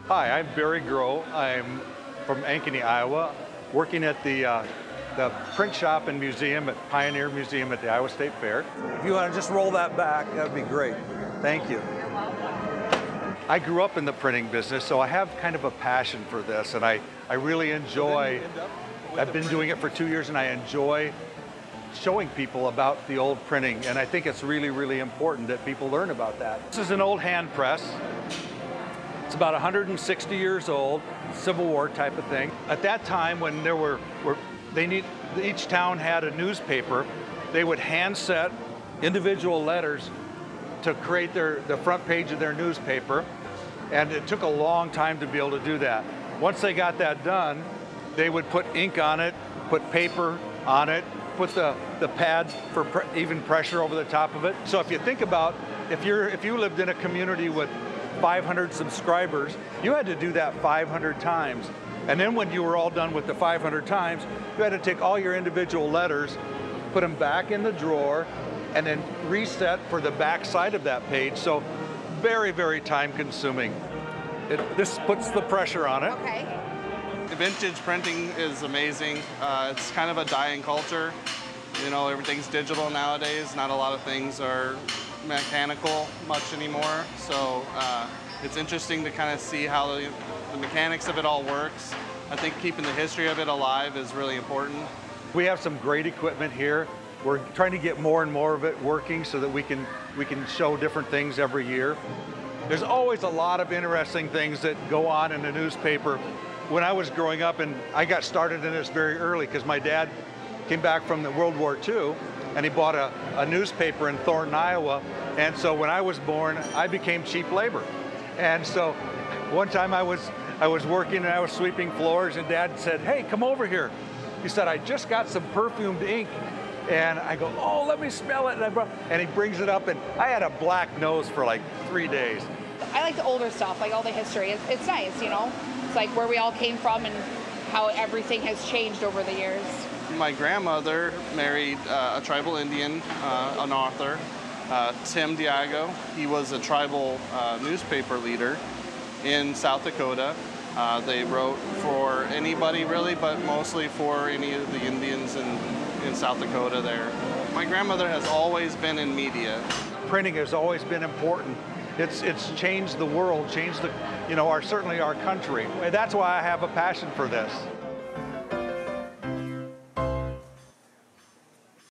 Hi, I'm Barry Groh. I'm from Ankeny, Iowa, working at the print shop and museum at Pioneer Museum at the Iowa State Fair. If you want to just roll that back, that'd be great. Thank you. I grew up in the printing business, so I have kind of a passion for this, and I really enjoy, I've been doing it for 2 years, and I enjoy showing people about the old printing, and I think it's really, really important that people learn about that. This is an old hand press. It's about 160 years old, Civil War type of thing. At that time, when there each town had a newspaper, they would hand set individual letters to create the front page of their newspaper, and it took a long time to be able to do that. Once they got that done, they would put ink on it, put paper on it, put the pad for even pressure over the top of it. So if you think about, if you lived in a community with 500 subscribers, you had to do that 500 times. And then when you were all done with the 500 times, you had to take all your individual letters, put them back in the drawer, and then reset for the back side of that page. So very, very time consuming. This puts the pressure on it. Okay. Vintage printing is amazing. It's kind of a dying culture. You know, everything's digital nowadays. Not a lot of things are mechanical much anymore. So it's interesting to kind of see how the mechanics of it all works. I think keeping the history of it alive is really important. We have some great equipment here. We're trying to get more and more of it working so that we can show different things every year. There's always a lot of interesting things that go on in the newspaper. When I was growing up, and I got started in this very early because my dad came back from the World War II and he bought a newspaper in Thornton, Iowa. And so when I was born, I became cheap labor. And so one time I was working and I was sweeping floors, and Dad said, "Hey, come over here." He said, "I just got some perfumed ink." And I go, "Oh, let me smell it." And he brings it up, and I had a black nose for like 3 days. I like the older stuff, like all the history. It's nice, you know? It's like where we all came from and how everything has changed over the years. My grandmother married a tribal Indian, an author, Tim Diago. He was a tribal newspaper leader in South Dakota. They wrote for anybody really, but mostly for any of the Indians in South Dakota there. My grandmother has always been in media. Printing has always been important. It's changed the world, changed certainly our country. And that's why I have a passion for this.